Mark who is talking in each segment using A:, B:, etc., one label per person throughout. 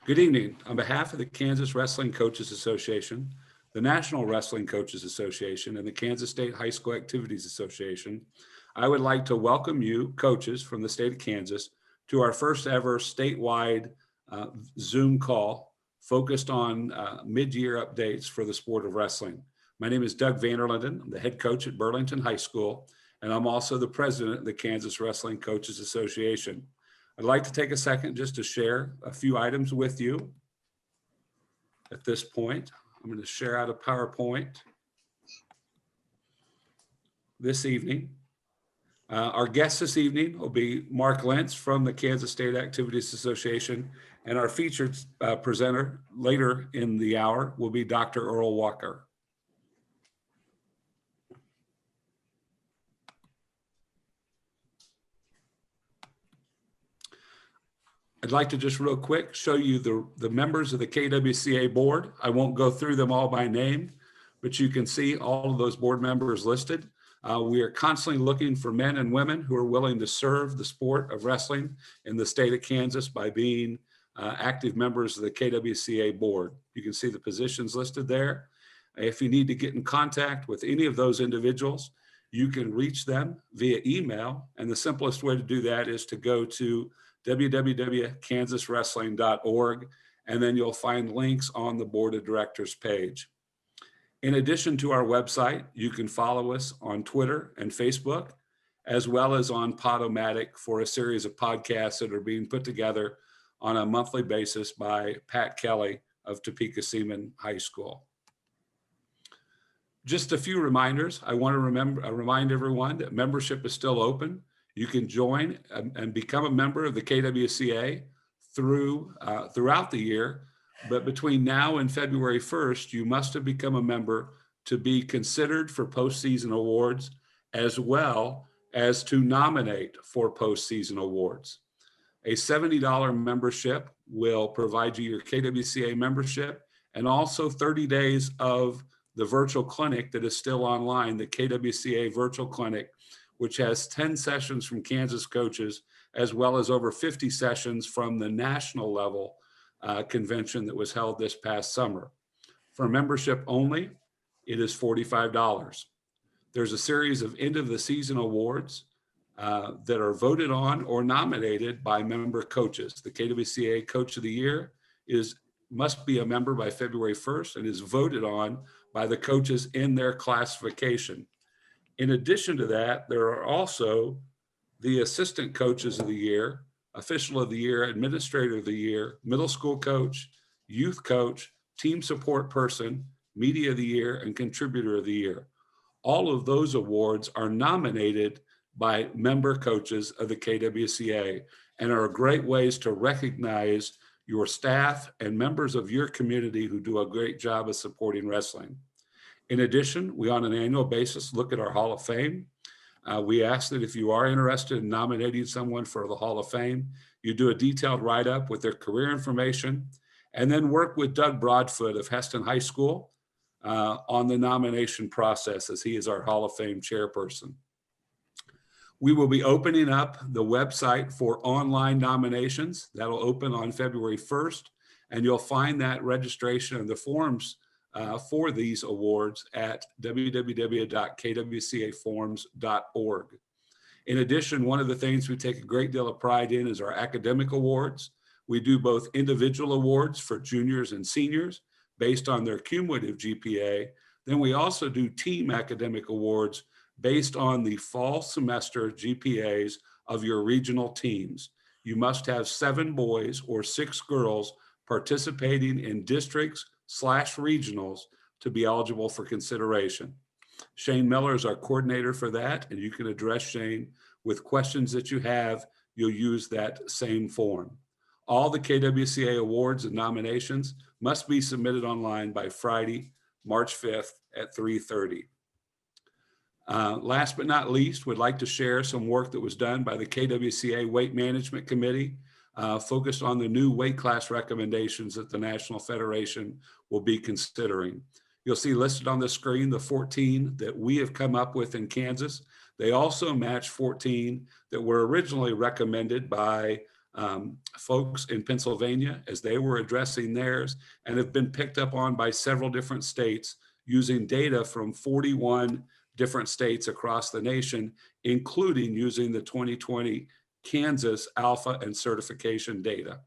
A: Good evening. On behalf of the Kansas Wrestling Coaches Association, the National Wrestling Coaches Association, and the Kansas State High School Activities Association, I would like to welcome you, coaches from the state of Kansas, to our first ever statewide Zoom call focused on mid-year updates for the sport of wrestling. My name is Doug Vander. I'm the head coach at Burlington High School, and I'm also the president of the Kansas Wrestling Coaches Association. I'd like to take a second just to share a few items with you at this point. I'm going to share out a PowerPoint this evening. Our guest this evening will be Mark Lentz from the Kansas State Activities Association, and our featured presenter later in the hour will be Dr. Earl Walker. I'd like to just real quick show you the members of the KWCA board. I won't go through them all by name, but you can see all of those board members listed. We are constantly looking for men and women who are willing to serve the sport of wrestling in the state of Kansas by being active members of the KWCA board. You can see the positions listed there. If you need to get in contact with any of those individuals, you can reach them via email. And the simplest way to do that is to go to www.kansaswrestling.org, and then you'll find links on the board of directors page. In addition to our website, you can follow us on Twitter and Facebook, as well as on Podomatic for a series of podcasts that are being put together on a monthly basis by Pat Kelly of Topeka Seaman High School. Just a few reminders. I want to remind everyone that membership is still open. You can join and become a member of the KWCA throughout the year, but between now and February 1st, you must have become a member to be considered for postseason awards, as well as to nominate for postseason awards. A $70 membership will provide you your KWCA membership and also 30 days of the virtual clinic that is still online, the KWCA Virtual Clinic, which has 10 sessions from Kansas coaches, as well as over 50 sessions from the national level convention that was held this past summer. For membership only, it is $45. There's a series of end of the season awards that are voted on or nominated by member coaches. The KWCA Coach of the Year must be a member by February 1st and is voted on by the coaches in their classification. In addition to that, there are also the Assistant Coaches of the Year, Official of the Year, Administrator of the Year, Middle School Coach, Youth Coach, Team Support Person, Media of the Year, and Contributor of the Year. All of those awards are nominated by member coaches of the KWCA and are great ways to recognize your staff and members of your community who do a great job of supporting wrestling. In addition, we on an annual basis look at our Hall of Fame. We ask that if you are interested in nominating someone for the Hall of Fame, you do a detailed write-up with their career information, and then work with Doug Broadfoot of Heston High School on the nomination process, as he is our Hall of Fame chairperson. We will be opening up the website for online nominations. That'll open on February 1st, and you'll find that registration and the forms for these awards at www.kwcaforms.org. In addition, one of the things we take a great deal of pride in is our academic awards. We do both individual awards for juniors and seniors based on their cumulative GPA. Then we also do team academic awards based on the fall semester GPAs of your regional teams. You must have 7 boys or 6 girls participating in districts/regionals to be eligible for consideration. Shane Miller is our coordinator for that, and you can address Shane with questions that you have. You'll use that same form. All the KWCA awards and nominations must be submitted online by Friday, March 5th at 3:30. Last but not least, we'd like to share some work that was done by the KWCA Weight Management Committee, focused on the new weight class recommendations that the National Federation will be considering. You'll see listed on the screen the 14 that we have come up with in Kansas. They also match 14 that were originally recommended by folks in Pennsylvania as they were addressing theirs, and have been picked up on by several different states using data from 41 different states across the nation, including using the 2020 Kansas alpha and certification data.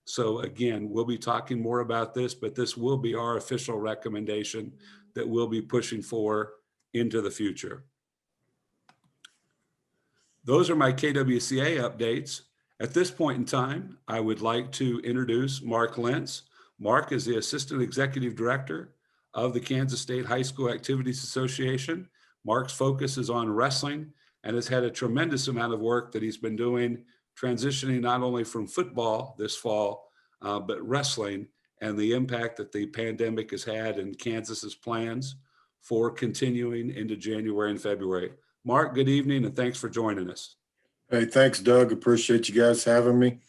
A: So again, we'll be talking more about this, but this will be our official recommendation that we'll be pushing for into the future. Those are my KWCA updates. At this point in time, I would like to introduce Mark Lentz. Mark is the Assistant Executive Director of the Kansas State High School Activities Association. Mark's focus is on wrestling and has had a tremendous amount of work that he's been doing, transitioning not only from football this fall, but wrestling, and the impact that the pandemic has had in Kansas's plans for continuing into January and February. Mark, good evening, and thanks for joining us.
B: Hey, thanks, Doug. Appreciate you guys having me.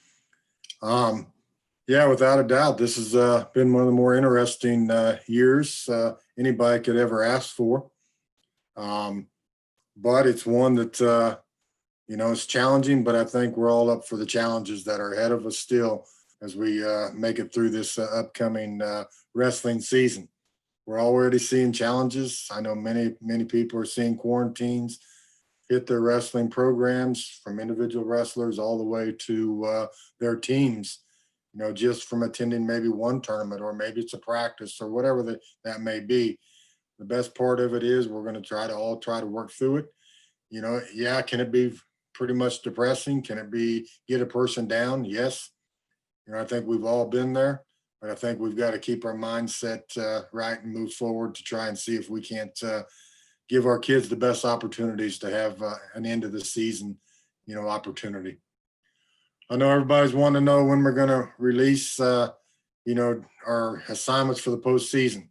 B: Yeah, without a doubt, this has been one of the more interesting years anybody could ever ask for. But it's one that, it's challenging, but I think we're all up for the challenges that are ahead of us still as we make it through this upcoming wrestling season. We're already seeing challenges. I know many people are seeing quarantines hit their wrestling programs, from individual wrestlers all the way to their teams, just from attending maybe one tournament, or maybe it's a practice, or whatever that may be. The best part of it is we're going to all try to work through it. Yeah, can it be pretty much depressing? Can it get a person down? Yes. I think we've all been there, but I think we've got to keep our mindset right and move forward to try and see if we can't give our kids the best opportunities to have an end of the season, opportunity. I know everybody's wanting to know when we're going to release, our assignments for the postseason.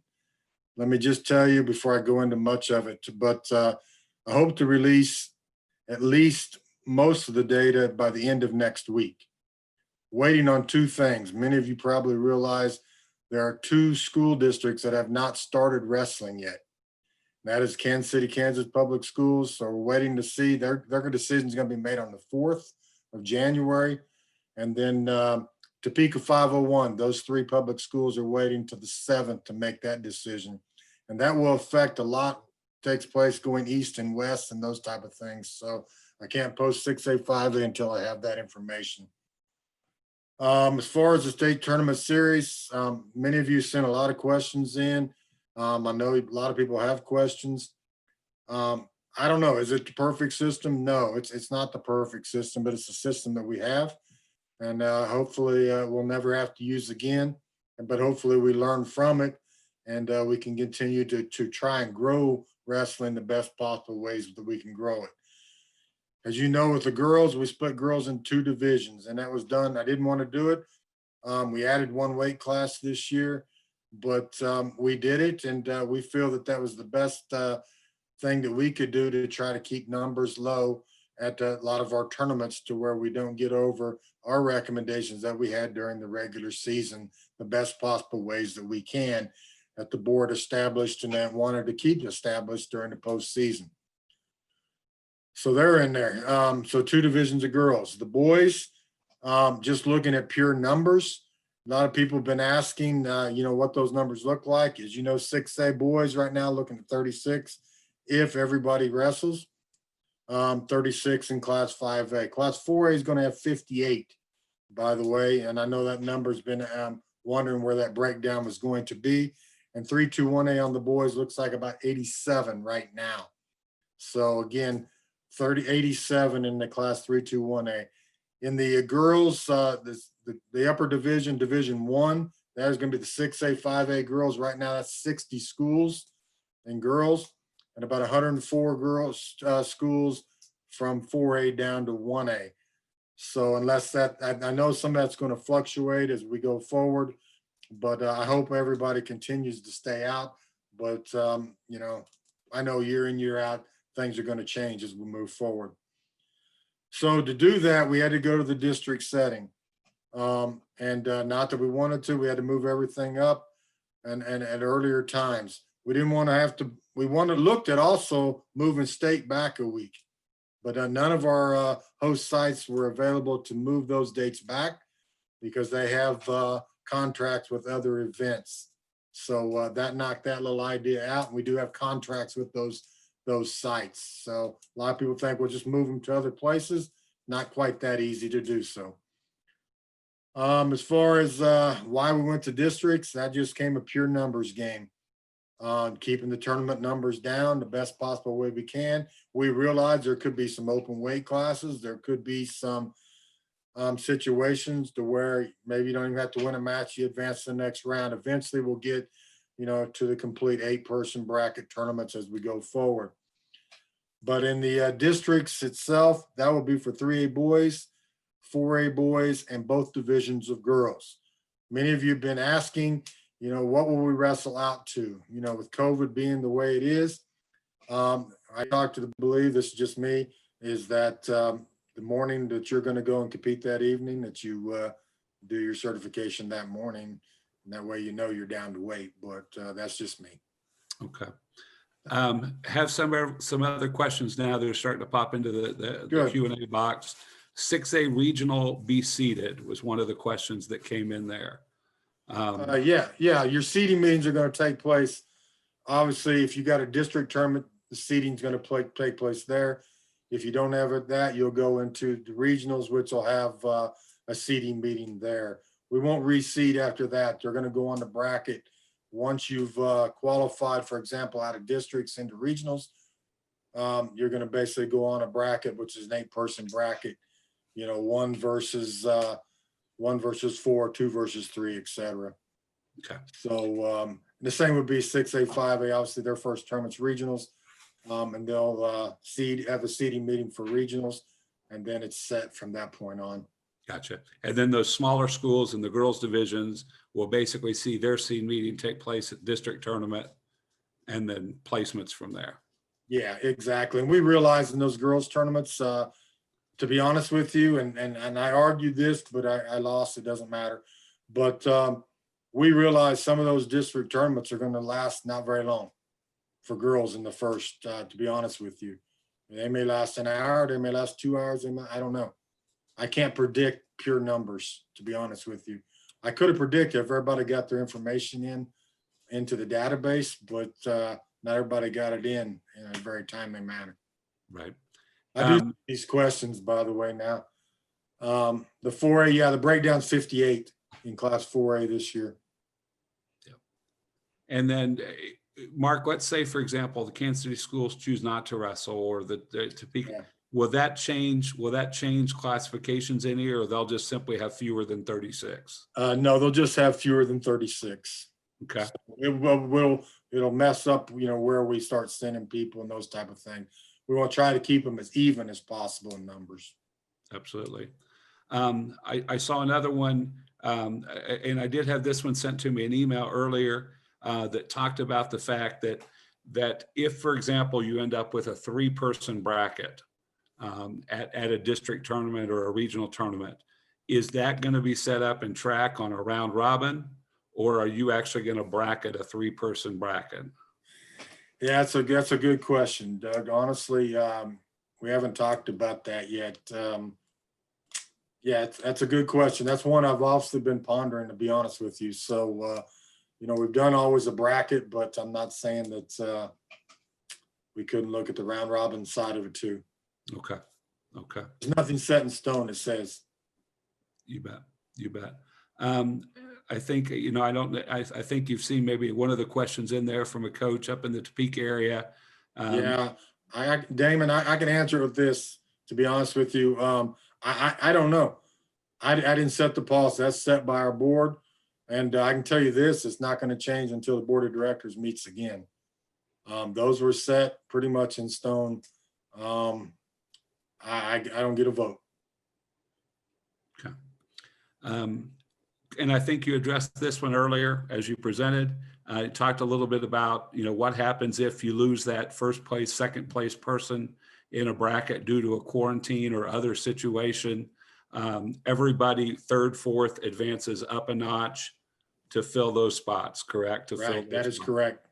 B: Let me just tell you before I go into much of it, but I hope to release at least most of the data by the end of next week. Waiting on two things. Many of you probably realize there are two school districts that have not started wrestling yet. That is Kansas City, Kansas Public Schools. So we're waiting to see their decision is going to be made on the 4th of January. And then Topeka 501, those three public schools are waiting to the 7th to make that decision. And that will affect a lot takes place going east and west and those type of things. So I can't post 6A, 5A until I have that information. As far as the state tournament series, many of you sent a lot of questions in. I know a lot of people have questions. I don't know, is it the perfect system? No, it's not the perfect system, but it's the system that we have. And hopefully we'll never have to use again, but hopefully we learn from it, and we can continue to try and grow wrestling the best possible ways that we can grow it. As you know, with the girls, we split girls in 2 divisions, and that was done. I didn't want to do it. We added 1 weight class this year, but we did it, and we feel that was the best thing that we could do to try to keep numbers low at a lot of our tournaments, to where we don't get over our recommendations that we had during the regular season, the best possible ways that we can, that the board established and that wanted to keep established during the postseason. So they're in there. So 2 divisions of girls. The boys, just looking at pure numbers, a lot of people have been asking, what those numbers look like. As you know, 6A boys right now looking at 36 if everybody wrestles, 36 in Class 5A. Class 4A is going to have 58, by the way, and I know that number's been wondering where that breakdown was going to be. And 3-2-1A on the boys looks like about 87 right now. So again, 87 in the Class 3-2-1A. In the girls, the upper division, Division 1, that is going to be the 6A, 5A girls. Right now, that's 60 schools and girls, and about 104 girls schools from 4A down to 1A. So unless that, I know some of that's going to fluctuate as we go forward, but I hope everybody continues to stay out. But, I know year in, year out, things are going to change as we move forward. So to do that, we had to go to the district setting. And not that we wanted to, we had to move everything up and at earlier times. We didn't want to have to, we looked at also moving state back a week. but none of our host sites were available to move those dates back because they have contracts with other events. So that knocked that little idea out. And we do have contracts with those sites. So a lot of people think we'll just move them to other places. Not quite that easy to do so. As far as why we went to districts, that just came a pure numbers game. Keeping the tournament numbers down the best possible way we can. We realize there could be some open weight classes. There could be some situations to where maybe you don't even have to win a match. You advance to the next round. Eventually we'll get, to the complete 8-person bracket tournaments as we go forward. But in the districts itself, that will be for 3A boys, 4A boys, and both divisions of girls. Many of you have been asking, what will we wrestle out to? With COVID being the way it is, I talked to believe this is just me, is that the morning that you're going to go and compete that evening, that you do your certification that morning. And that way, you're down to weight, but that's just me.
A: Okay. Have some other questions now that are starting to pop into the Q&A box. 6A regional be seated was one of the questions that came in there.
B: Yeah. Your seeding meetings are going to take place. Obviously, if you got a district tournament, the seeding is going to take place there. If you don't have that, you'll go into the regionals, which will have a seeding meeting there. We won't reseed after that. They're going to go on the bracket. Once you've qualified, for example, out of districts into regionals, you're going to basically go on a bracket, which is an 8-person bracket. 1 versus 4, 2 versus 3, etc.
A: Okay.
B: So the same would be 6A, 5A. Obviously, their first tournament's regionals, and they'll have a seeding meeting for regionals, and then it's set from that point on.
A: Gotcha. And then those smaller schools in the girls divisions will basically see their seed meeting take place at district tournament, and then placements from there. Yeah,
B: exactly. And we realize in those girls tournaments, to be honest with you, and I argued this, but I lost. It doesn't matter. But we realize some of those district tournaments are going to last not very long for girls in the first, to be honest with you. They may last an hour. They may last 2 hours. I don't know. I can't predict pure numbers, to be honest with you. I could have predicted if everybody got their information into the database, but not everybody got it in a very timely manner.
A: Right.
B: I do these questions, by the way, now. The 4A, the breakdown's 58 in class 4A this year.
A: Yeah. And then, Mark, let's say, for example, the Kansas City schools choose not to wrestle, or the Topeka. Yeah. Will that change classifications any, or they'll just simply have fewer than 36?
B: No, they'll just have fewer than 36.
A: Okay.
B: So it'll mess up, where we start sending people and those type of things. We want to try to keep them as even as possible in numbers.
A: Absolutely. I saw another one, and I did have this one sent to me an email earlier that talked about the fact that if, for example, you end up with a 3-person bracket at a district tournament or a regional tournament, is that going to be set up and track on a round robin, or are you actually going to bracket a 3-person bracket?
B: Yeah, that's a good question, Doug. Honestly, we haven't talked about that yet. Yeah, that's a good question. That's one I've obviously been pondering, to be honest with you. So, we've done always a bracket, but I'm not saying that we couldn't look at the round robin side of it too.
A: Okay.
B: There's nothing set in stone, it says.
A: You bet. I think, I think you've seen maybe one of the questions in there from a coach up in the Topeka area.
B: Yeah, Damon, I can answer it with this, to be honest with you. I don't know. I didn't set the policy. That's set by our board. And I can tell you this, it's not going to change until the board of directors meets again. Those were set pretty much in stone. I don't get a vote.
A: Okay. And I think you addressed this one earlier as you presented. You talked a little bit about, what happens if you lose that first place, second place person in a bracket due to a quarantine or other situation. Everybody third, fourth advances up a notch to fill those spots, correct?
B: Right, that is correct.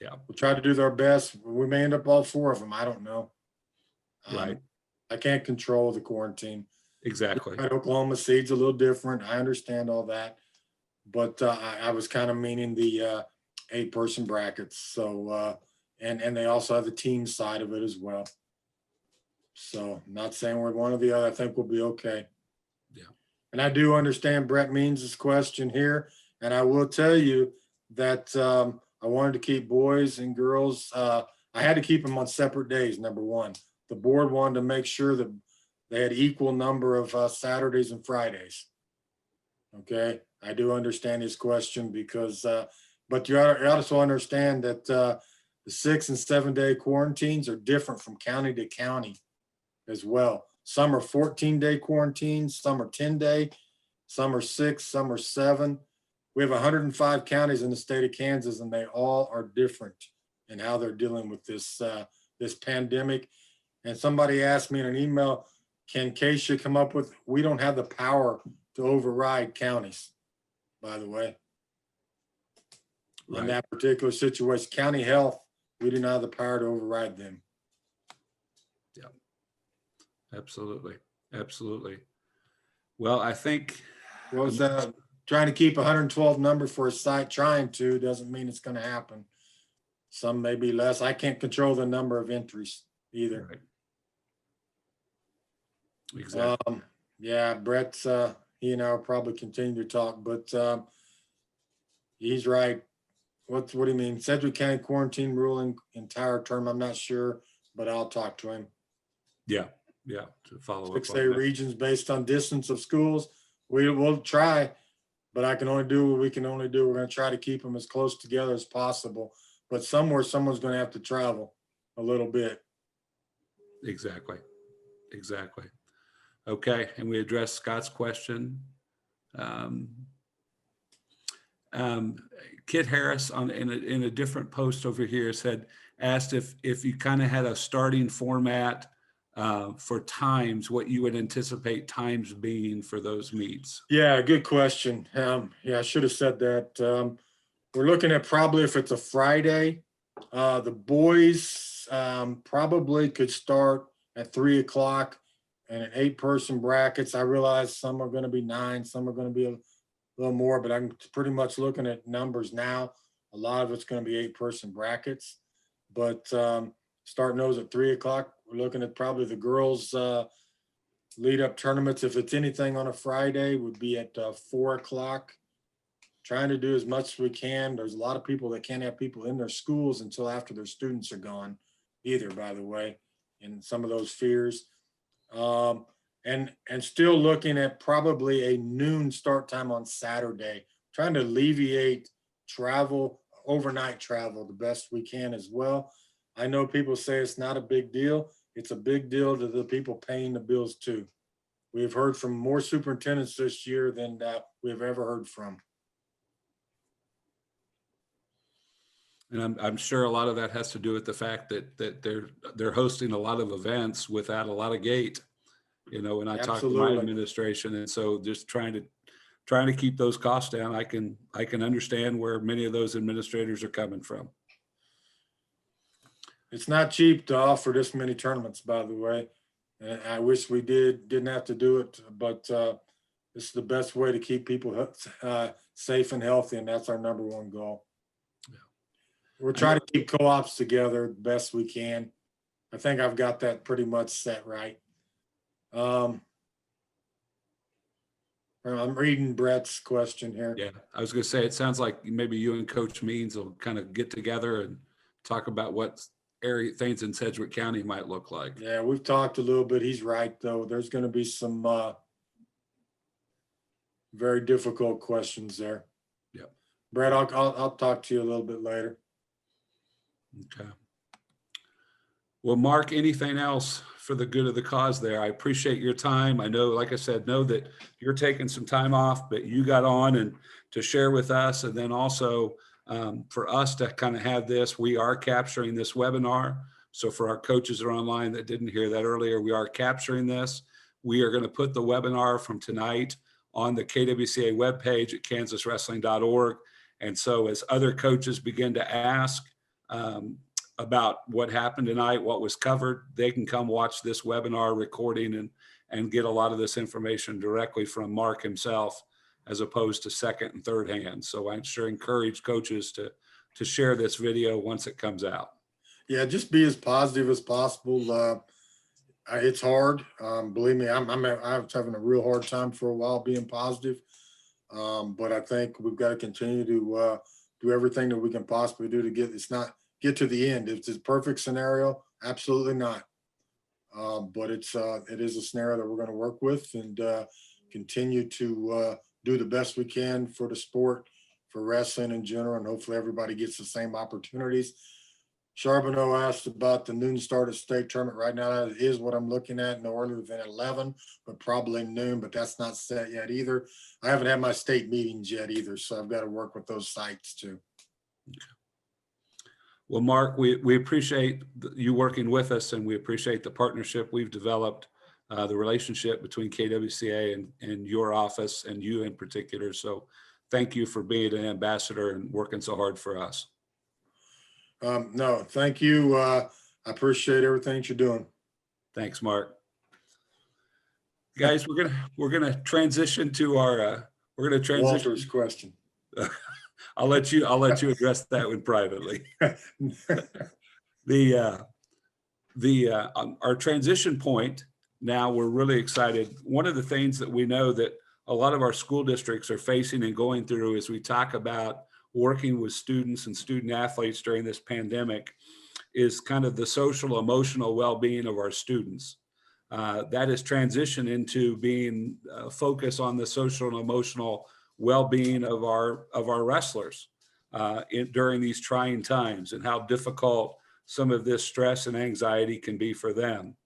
A: Yeah.
B: We'll try to do our best. We may end up all 4 of them. I don't know.
A: Right.
B: I can't control the quarantine.
A: Exactly.
B: At Oklahoma City's a little different. I understand all that, but I was kind of meaning the 8-person brackets. So and they also have the team side of it as well. So not saying we're one or the other. I think we'll be okay.
A: Yeah.
B: And I do understand Brett Means' question here, and I will tell you that I wanted to keep boys and girls. I had to keep them on separate days. Number one, the board wanted to make sure that they had equal number of Saturdays and Fridays. Okay, I do understand his question because, but you also understand that the 6 and 7 day quarantines are different from county to county as well. Some are 14-day quarantines, some are 10-day, some are 6, some are 7. We have 105 counties in the state of Kansas, and they all are different in how they're dealing with this this pandemic. And somebody asked me in an email, can KSHSAA come up with, we don't have the power to override counties, by the way. Right. In that particular situation, county health, we do not have the power to override them.
A: Yeah, absolutely. Absolutely. Well, I think.
B: Well, trying to keep 112 number for a site, trying to, doesn't mean it's going to happen. Some may be less. I can't control the number of entries either.
A: Right. Exactly.
B: Yeah, Brett's, he and I will probably continue to talk, but he's right. What do you mean? Sedgwick County quarantine ruling entire term? I'm not sure, but I'll talk to him.
A: Yeah, yeah, to follow up.
B: 6A regions based on distance of schools. We will try, but I can only do what we can only do. We're going to try to keep them as close together as possible, but somewhere someone's going to have to travel a little bit.
A: Exactly. Exactly. Okay, and we addressed Scott's question. Kit Harris in a different post over here asked if you kind of had a starting format for times, what you would anticipate times being for those meets.
B: Yeah, good question. Yeah, I should have said that. We're looking at probably if it's a Friday, the boys probably could start at 3 o'clock and an 8-person brackets. I realize some are going to be 9, some are going to be a little more, but I'm pretty much looking at numbers now. A lot of it's going to be 8-person brackets, but starting those at 3 o'clock, we're looking at probably the girls lead up tournaments. If it's anything on a Friday, would be at 4 o'clock. Trying to do as much as we can. There's a lot of people that can't have people in their schools until after their students are gone either, by the way, in some of those fears. And still looking at probably a noon start time on Saturday, trying to alleviate travel, overnight travel the best we can as well. I know people say it's not a big deal. It's a big deal to the people paying the bills too. We've heard from more superintendents this year than we've ever heard from.
A: And I'm sure a lot of that has to do with the fact that they're hosting a lot of events without a lot of gate, you know, when I talk to my administration. And so just trying to keep those costs down, I can understand where many of those administrators are coming from.
B: It's not cheap to offer this many tournaments, by the way. And I wish we didn't have to do it, but it's the best way to keep people safe and healthy. And that's our #1 goal. We're trying to keep co-ops together the best we can. I think I've got that pretty much set right. I'm reading Brett's question here.
A: Yeah, I was going to say, it sounds like maybe you and Coach Means will kind of get together and talk about what things in Sedgwick County might look like.
B: Yeah, we've talked a little bit. He's right, though. There's going to be some very difficult questions there.
A: Yeah.
B: Brett, I'll talk to you a little bit later.
A: Okay. Well, Mark, anything else for the good of the cause there? I appreciate your time. I know, like I said, know that you're taking some time off, but you got on and to share with us. And then also for us to kind of have this, we are capturing this webinar. So for our coaches that are online that didn't hear that earlier, we are capturing this. We are going to put the webinar from tonight on the KWCA webpage at kansaswrestling.org. And so as other coaches begin to ask, about what happened tonight, what was covered, they can come watch this webinar recording and get a lot of this information directly from Mark himself, as opposed to second and third hand. So I sure encourage coaches to share this video once it comes out.
B: Yeah, just be as positive as possible. It's hard. Believe me, I was having a real hard time for a while being positive. But I think we've got to continue to do everything that we can possibly do to get to the end. If it's a perfect scenario, absolutely not. But it is a scenario that we're going to work with and continue to do the best we can for the sport, for wrestling in general, and hopefully everybody gets the same opportunities. Charbonneau asked about the noon start of state tournament. Right now, that is what I'm looking at, no earlier than 11, but probably noon, but that's not set yet either. I haven't had my state meetings yet either, so I've got to work with those sites too.
A: Well, Mark, we appreciate you working with us, and we appreciate the partnership we've developed, the relationship between KWCA and your office and you in particular. So thank you for being an ambassador and working so hard for us.
B: No, thank you. I appreciate everything that you're doing.
A: Thanks, Mark. Guys, we're gonna transition to our
B: Walter's question.
A: I'll let you address that one privately. Our transition point now, we're really excited. One of the things that we know that a lot of our school districts are facing and going through as we talk about working with students and student athletes during this pandemic is kind of the social emotional well-being of our students. That has transitioned into being focused on the social and emotional well-being of our wrestlers during these trying times, and how difficult some of this stress and anxiety can be for them.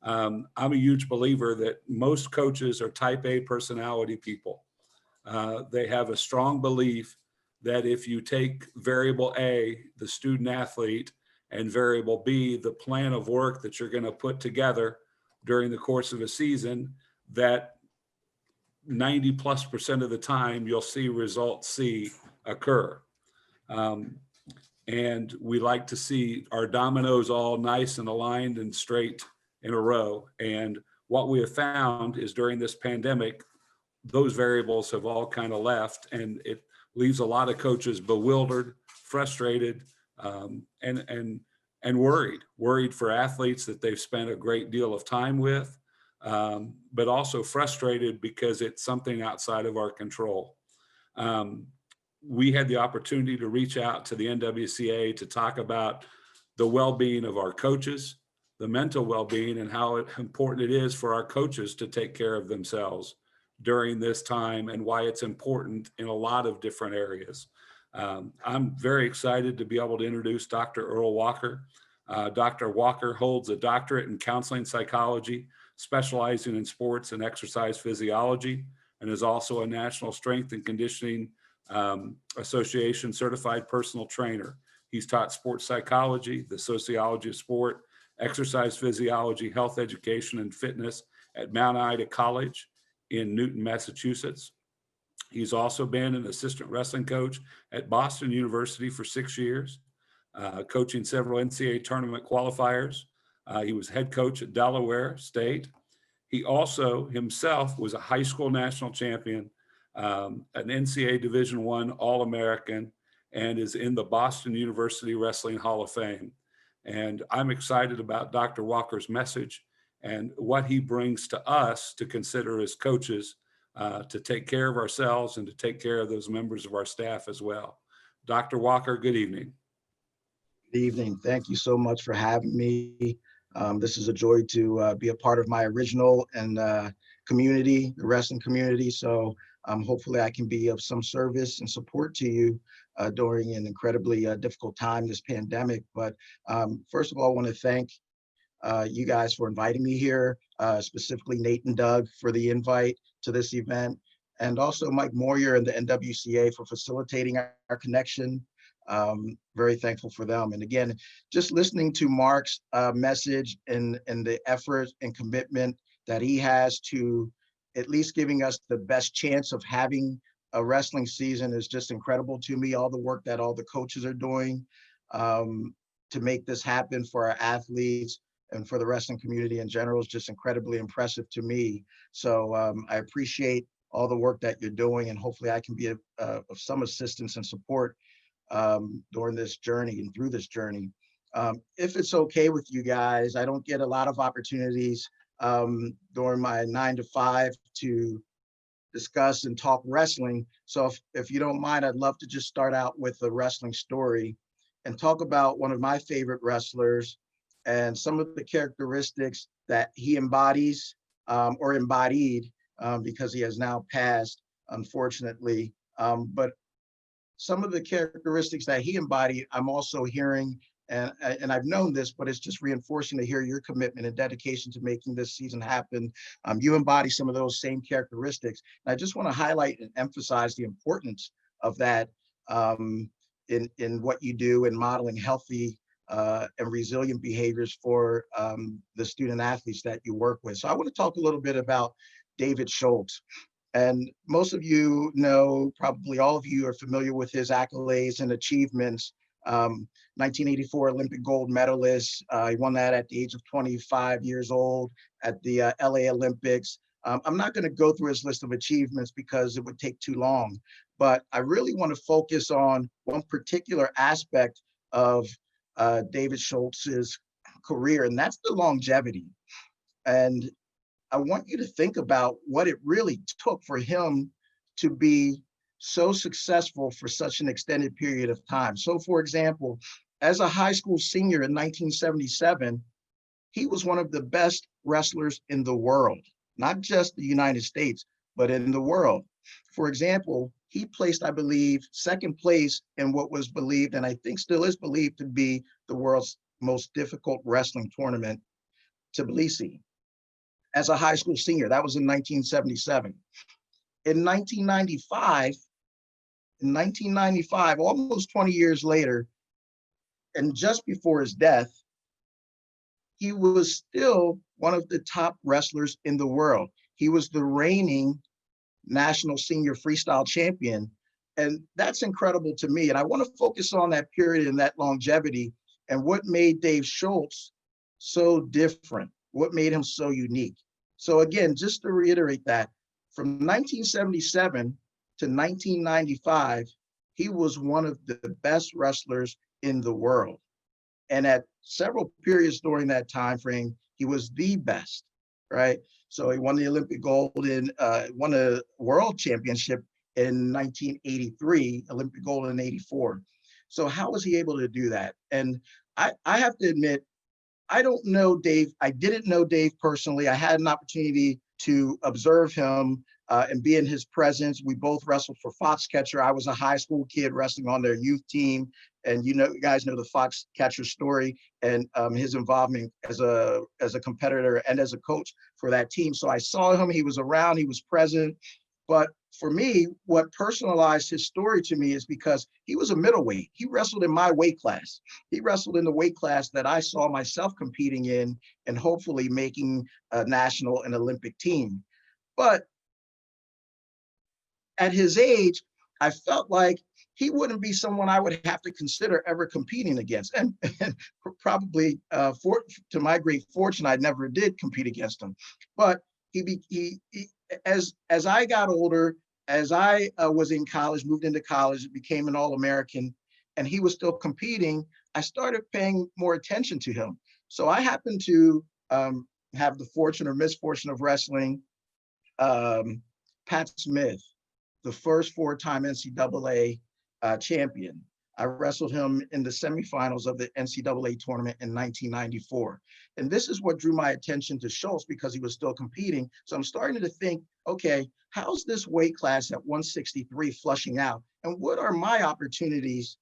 A: I'm a huge believer that most coaches are type A personality people. They have a strong belief that if you take variable A, the student athlete, and variable B, the plan of work that you're going to put together during the course of a season, that 90+% of the time you'll see result C occur. And we like to see our dominoes all nice and aligned and straight in a row. And what we have found is during this pandemic, those variables have all kind of left, and it leaves a lot of coaches bewildered, frustrated, and worried for athletes that they've spent a great deal of time with, but also frustrated because it's something outside of our control. We had the opportunity to reach out to the NWCA to talk about the well-being of our coaches, the mental well-being, and how important it is for our coaches to take care of themselves during this time, and why it's important in a lot of different areas. I'm very excited to be able to introduce Dr. Earl Walker. Dr. Walker holds a doctorate in counseling psychology, specializing in sports and exercise physiology, and is also a National Strength and Conditioning Association certified personal trainer. He's taught sports psychology, the sociology of sport, exercise physiology, health education, and fitness at Mount Ida College in Newton, Massachusetts. He's also been an assistant wrestling coach at Boston University for 6 years, coaching several NCAA tournament qualifiers. He was head coach at Delaware State. He also himself was a high school national champion, an NCAA Division I All-American, and is in the Boston University Wrestling Hall of Fame. And I'm excited about Dr. Walker's message and what he brings to us to consider as coaches, to take care of ourselves and to take care of those members of our staff as well. Dr. Walker, good evening.
C: Good evening. Thank you so much for having me. This is a joy to be a part of my original and community, the wrestling community. So hopefully I can be of some service and support to you during an incredibly difficult time, this pandemic. But first of all, I want to thank you guys for inviting me here, specifically Nate and Doug for the invite to this event, and also Mike Moyer and the NWCA for facilitating our connection. Very thankful for them. And again, just listening to Mark's message and the effort and commitment that he has to at least giving us the best chance of having a wrestling season is just incredible to me. All the work that all the coaches are doing. to make this happen for our athletes and for the wrestling community in general is just incredibly impressive to me. So I appreciate all the work that you're doing, and hopefully I can be of some assistance and support during this journey and through this journey. If it's okay with you guys, I don't get a lot of opportunities during my 9 to 5 to discuss and talk wrestling. So if you don't mind, I'd love to just start out with a wrestling story and talk about one of my favorite wrestlers and some of the characteristics that he embodies or embodied because he has now passed, unfortunately. But some of the characteristics that he embodied, I'm also hearing, and I've known this, but it's just reinforcing to hear your commitment and dedication to making this season happen. You embody some of those same characteristics. And I just want to highlight and emphasize the importance of that in what you do in modeling healthy and resilient behaviors for the student athletes that you work with. So I want to talk a little bit about David Schultz. And most of you know, probably all of you are familiar with his accolades and achievements. 1984 Olympic gold medalist. He won that at the age of 25 years old at the LA Olympics. I'm not going to go through his list of achievements because it would take too long, but I really want to focus on one particular aspect of David Schultz's career, and that's the longevity. And I want you to think about what it really took for him to be so successful for such an extended period of time. So for example, as a high school senior in 1977, he was one of the best wrestlers in the world, not just the United States, but in the world. For example, he placed, I believe, second place in what was believed, and I think still is believed to be the world's most difficult wrestling tournament, Tbilisi, as a high school senior. That was in 1977. In 1995, almost 20 years later, and just before his death, he was still one of the top wrestlers in the world. He was the reigning national senior freestyle champion. And that's incredible to me. And I want to focus on that period and that longevity and what made Dave Schultz so different, what made him so unique. So again, just to reiterate that, from 1977 to 1995, he was one of the best wrestlers in the world. And at several periods during that time frame, he was the best, right? So he won the Olympic gold and won a world championship in 1983, Olympic gold in '84. So how was he able to do that? And I have to admit, I don't know Dave. I didn't know Dave personally. I had an opportunity to observe him and be in his presence. We both wrestled for Foxcatcher. I was a high school kid wrestling on their youth team. And you guys know the Foxcatcher story and his involvement as a competitor and as a coach for that team. So I saw him, he was around, he was present. But for me, what personalized his story to me is because he was a middleweight. He wrestled in my weight class. He wrestled in the weight class that I saw myself competing in and hopefully making a national and Olympic team. But at his age, I felt like he wouldn't be someone I would have to consider ever competing against. And probably, to my great fortune, I never did compete against him. But as I got older, as I was in college, moved into college, became an All-American, and he was still competing, I started paying more attention to him. So I happened to have the fortune or misfortune of wrestling Pat Smith, the first four-time NCAA champion. I wrestled him in the semifinals of the NCAA tournament in 1994. And this is what drew my attention to Schultz because he was still competing. So I'm starting to think, okay, how's this weight class at 163 flushing out? And what are my opportunities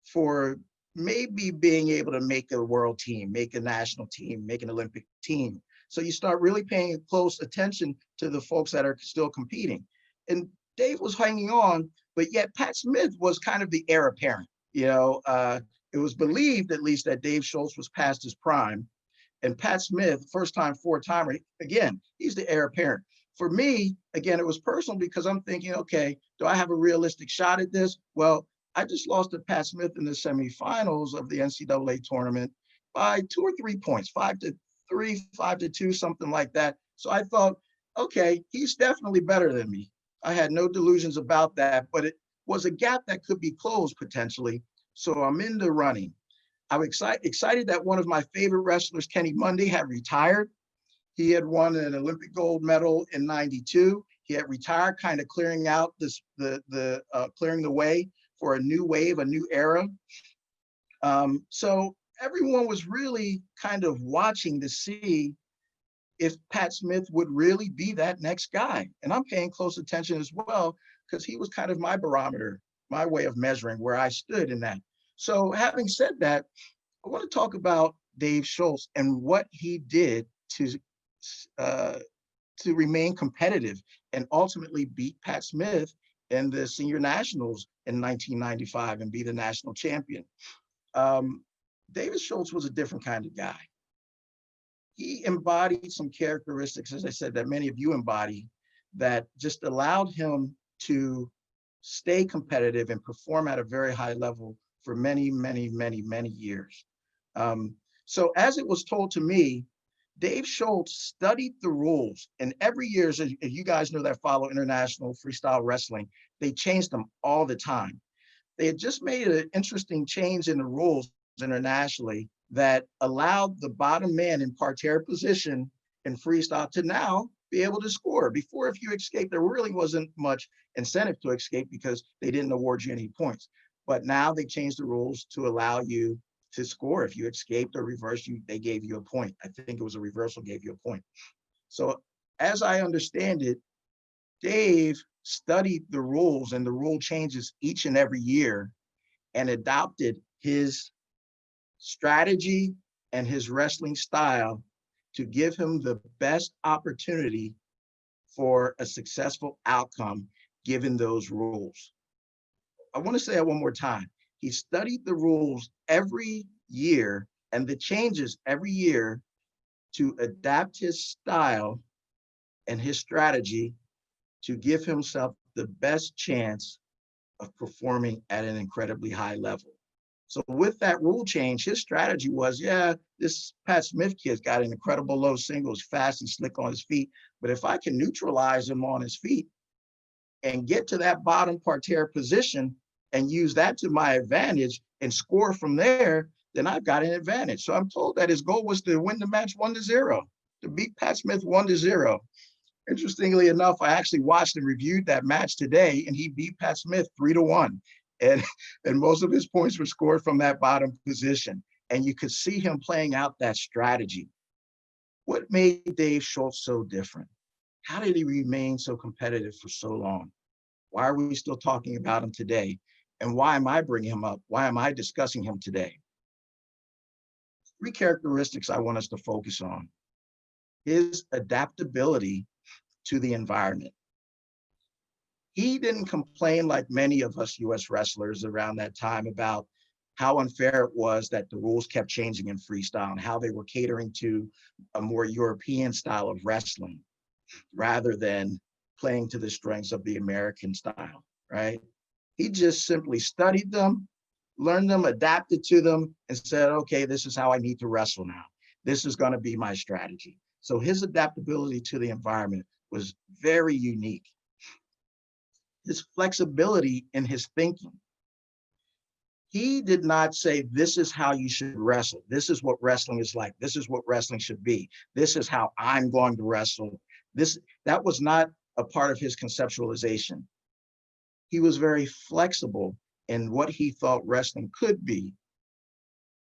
C: for maybe being able to make a world team, make a national team, make an Olympic team? So you start really paying close attention to the folks that are still competing. And Dave was hanging on, but yet Pat Smith was kind of the heir apparent. It was believed at least that Dave Schultz was past his prime. And Pat Smith, first time, four-timer, again, he's the heir apparent. For me, again, it was personal because I'm thinking, okay, do I have a realistic shot at this? Well, I just lost to Pat Smith in the semifinals of the NCAA tournament by 2 or 3 points, 5-3, 5-2, something like that. So I thought, okay, he's definitely better than me. I had no delusions about that, but it was a gap that could be closed potentially. So I'm in the running. I'm excited that one of my favorite wrestlers, Kenny Monday, had retired. He had won an Olympic gold medal in '92. He had retired, kind of clearing out clearing the way for a new wave, a new era. So everyone was really kind of watching to see if Pat Smith would really be that next guy. And I'm paying close attention as well, because he was kind of my barometer, my way of measuring where I stood in that. So having said that, I want to talk about Dave Schultz and what he did to remain competitive and ultimately beat Pat Smith in the senior nationals in 1995 and be the national champion. David Schultz was a different kind of guy. He embodied some characteristics, as I said, that many of you embody, that just allowed him to stay competitive and perform at a very high level for many, many, many, many years. So as it was told to me, Dave Schultz studied the rules, and every year, as you guys know that follow international freestyle wrestling, they change them all the time. They had just made an interesting change in the rules internationally that allowed the bottom man in parterre position in freestyle to now be able to score. Before, if you escaped, there really wasn't much incentive to escape because they didn't award you any points. But now they changed the rules to allow you to score. If you escaped or reversed, they gave you a point. I think it was a reversal gave you a point. So as I understand it, Dave studied the rules and the rule changes each and every year and adopted his strategy and his wrestling style to give him the best opportunity for a successful outcome given those rules. I want to say that one more time. He studied the rules every year and the changes every year to adapt his style and his strategy to give himself the best chance of performing at an incredibly high level. So with that rule change, his strategy was, yeah, this Pat Smith kid's got an incredible low single, he's fast and slick on his feet, but if I can neutralize him on his feet and get to that bottom parterre position and use that to my advantage and score from there, then I've got an advantage. So I'm told that his goal was to win the match 1-0, to beat Pat Smith 1-0. Interestingly enough, I actually watched and reviewed that match today, and he beat Pat Smith 3-1. And most of his points were scored from that bottom position. And you could see him playing out that strategy. What made Dave Schultz so different? How did he remain so competitive for so long? Why are we still talking about him today? And why am I bringing him up? Why am I discussing him today? 3 characteristics I want us to focus on. His adaptability to the environment. He didn't complain like many of us US wrestlers around that time about how unfair it was that the rules kept changing in freestyle and how they were catering to a more European style of wrestling rather than playing to the strengths of the American style, right? He just simply studied them, learned them, adapted to them, and said, okay, this is how I need to wrestle now. This is going to be my strategy. So his adaptability to the environment was very unique. His flexibility in his thinking. He did not say, this is how you should wrestle. This is what wrestling is like. This is what wrestling should be. This is how I'm going to wrestle. That was not a part of his conceptualization. He was very flexible in what he thought wrestling could be.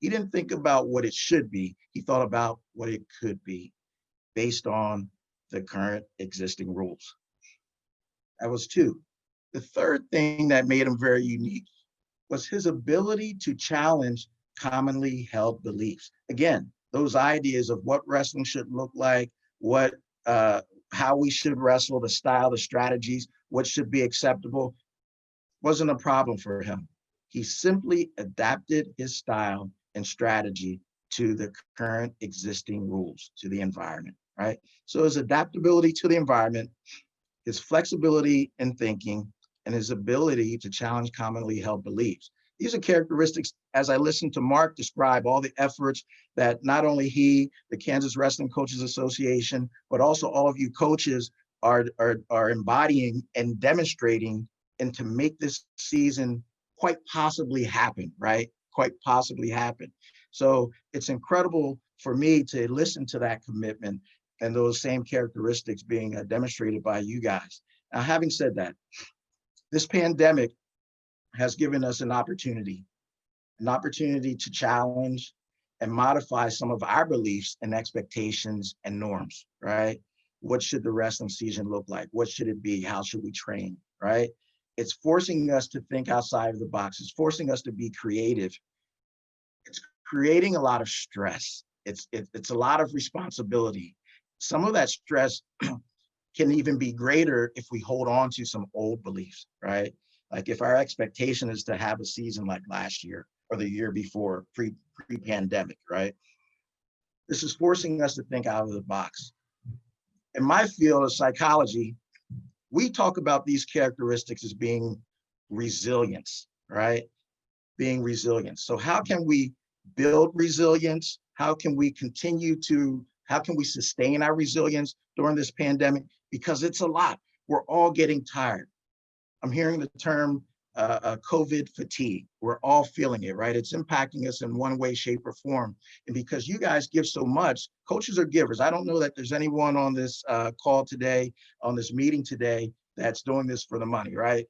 C: He didn't think about what it should be. He thought about what it could be based on the current existing rules. That was 2. The third thing that made him very unique was his ability to challenge commonly held beliefs. Again, those ideas of what wrestling should look like, how we should wrestle, the style, the strategies, what should be acceptable, wasn't a problem for him. He simply adapted his style and strategy to the current existing rules, to the environment, right? So his adaptability to the environment, his flexibility in thinking, and his ability to challenge commonly held beliefs. These are characteristics, as I listened to Mark describe all the efforts that not only he, the Kansas Wrestling Coaches Association, but also all of you coaches are embodying and demonstrating, and to make this season quite possibly happen, right? Quite possibly happen. So it's incredible for me to listen to that commitment and those same characteristics being demonstrated by you guys. Now, having said that, this pandemic has given us an opportunity to challenge and modify some of our beliefs and expectations and norms, right? What should the wrestling season look like? What should it be? How should we train, right? It's forcing us to think outside of the box. It's forcing us to be creative. It's creating a lot of stress. It's a lot of responsibility. Some of that stress can even be greater if we hold on to some old beliefs, right? Like if our expectation is to have a season like last year or the year before, pre-pandemic, right? This is forcing us to think out of the box. In my field of psychology, we talk about these characteristics as being resilience, right? Being resilient. So how can we build resilience? How can we sustain our resilience during this pandemic? Because it's a lot. We're all getting tired. I'm hearing the term COVID fatigue. We're all feeling it, right? It's impacting us in one way, shape, or form. And because you guys give so much, coaches are givers. I don't know that there's anyone on this call today, on this meeting today, that's doing this for the money, right?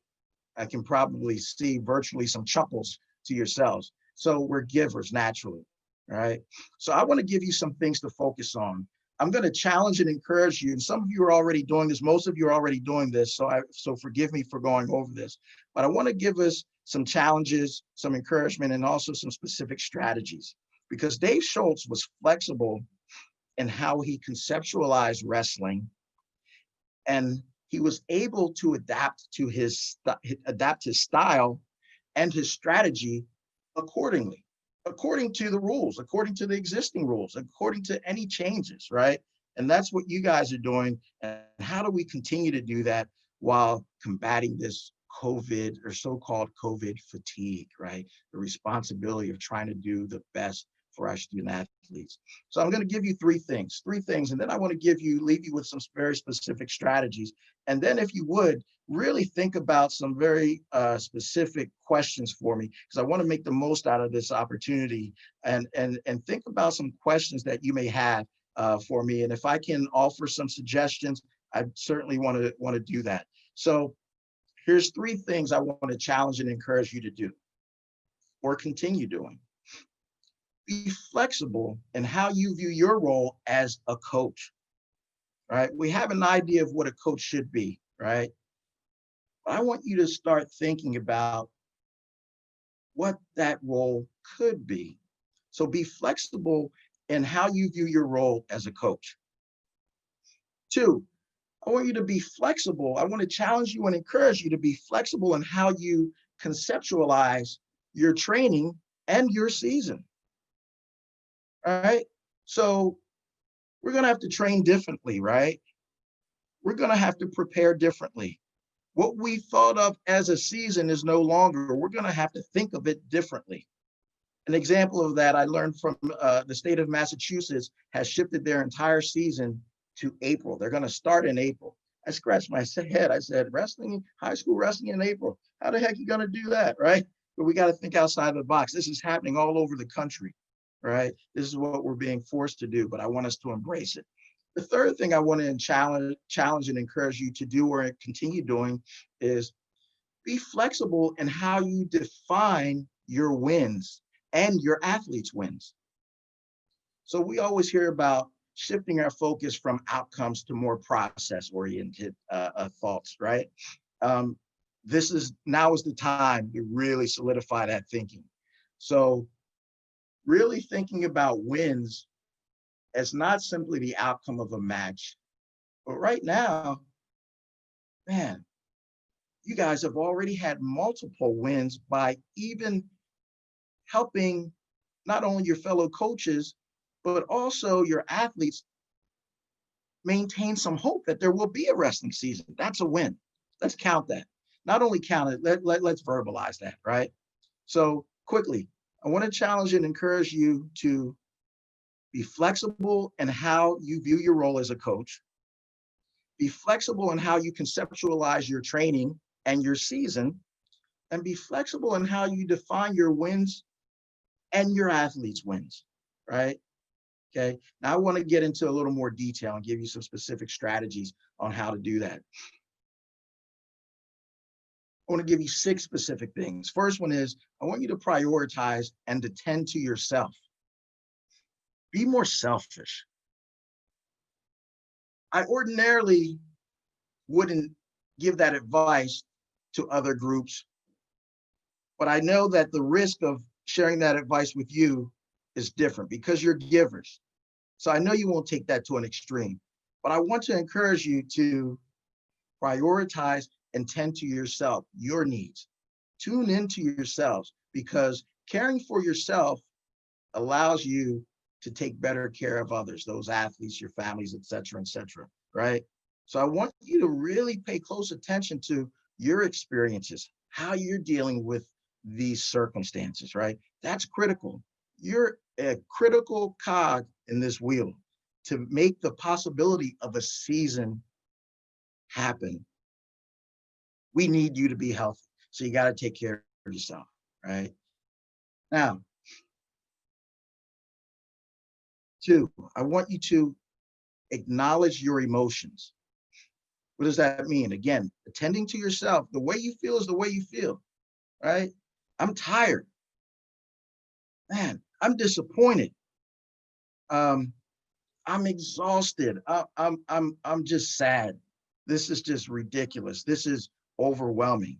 C: I can probably see virtually some chuckles to yourselves. So we're givers naturally, right? So I want to give you some things to focus on. I'm going to challenge and encourage you. And some of you are already doing this. Most of you are already doing this. So forgive me for going over this. But I want to give us some challenges, some encouragement, and also some specific strategies. Because Dave Schultz was flexible in how he conceptualized wrestling, and he was able to adapt his style and his strategy accordingly, according to the rules, according to the existing rules, according to any changes, right? And that's what you guys are doing. And how do we continue to do that while combating this COVID or so-called COVID fatigue, right? The responsibility of trying to do the best for our student athletes. So I'm going to give you three things, and then I want to leave you with some very specific strategies. And then if you would, really think about some very specific questions for me, because I want to make the most out of this opportunity, and think about some questions that you may have for me. And if I can offer some suggestions, I certainly want to do that. So here's three things I want to challenge and encourage you to do or continue doing. Be flexible in how you view your role as a coach, right? We have an idea of what a coach should be, right? But I want you to start thinking about what that role could be. So be flexible in how you view your role as a coach. Two, I want you to be flexible. I want to challenge you and encourage you to be flexible in how you conceptualize your training and your season. All right. So we're going to have to train differently, right? We're going to have to prepare differently. What we thought of as a season is no longer. We're going to have to think of it differently. An example of that I learned from the state of Massachusetts has shifted their entire season to April. They're going to start in April. I scratched my head. I said, wrestling, high school wrestling in April. How the heck are you going to do that, right? But we got to think outside the box. This is happening all over the country. Right? This is what we're being forced to do, but I want us to embrace it. The third thing I want to challenge and encourage you to do or continue doing is be flexible in how you define your wins and your athletes' wins. So we always hear about shifting our focus from outcomes to more process-oriented thoughts, right? Now is the time to really solidify that thinking. So really thinking about wins as not simply the outcome of a match, but right now, man, you guys have already had multiple wins by even helping not only your fellow coaches, but also your athletes maintain some hope that there will be a wrestling season. That's a win. Let's count that. not only count it, let's verbalize that, right? So quickly, I want to challenge and encourage you to be flexible in how you view your role as a coach. Be flexible in how you conceptualize your training and your season, and be flexible in how you define your wins and your athletes' wins, right? Okay. Now I want to get into a little more detail and give you some specific strategies on how to do that. I want to give you 6 specific things. First one is I want you to prioritize and attend to yourself. Be more selfish. I ordinarily wouldn't give that advice to other groups, but I know that the risk of sharing that advice with you is different because you're givers. So I know you won't take that to an extreme, but I want to encourage you to prioritize and tend to yourself, your needs. Tune into yourselves, because caring for yourself allows you to take better care of others, those athletes, your families, et cetera, right? So I want you to really pay close attention to your experiences, how you're dealing with these circumstances, right? That's critical. You're a critical cog in this wheel to make the possibility of a season happen. We need you to be healthy. So you got to take care of yourself, right? Now, 2, I want you to acknowledge your emotions. What does that mean? Again, attending to yourself. The way you feel is the way you feel, right? I'm tired. Man, I'm disappointed. I'm exhausted. I'm just sad. This is just ridiculous. This is overwhelming.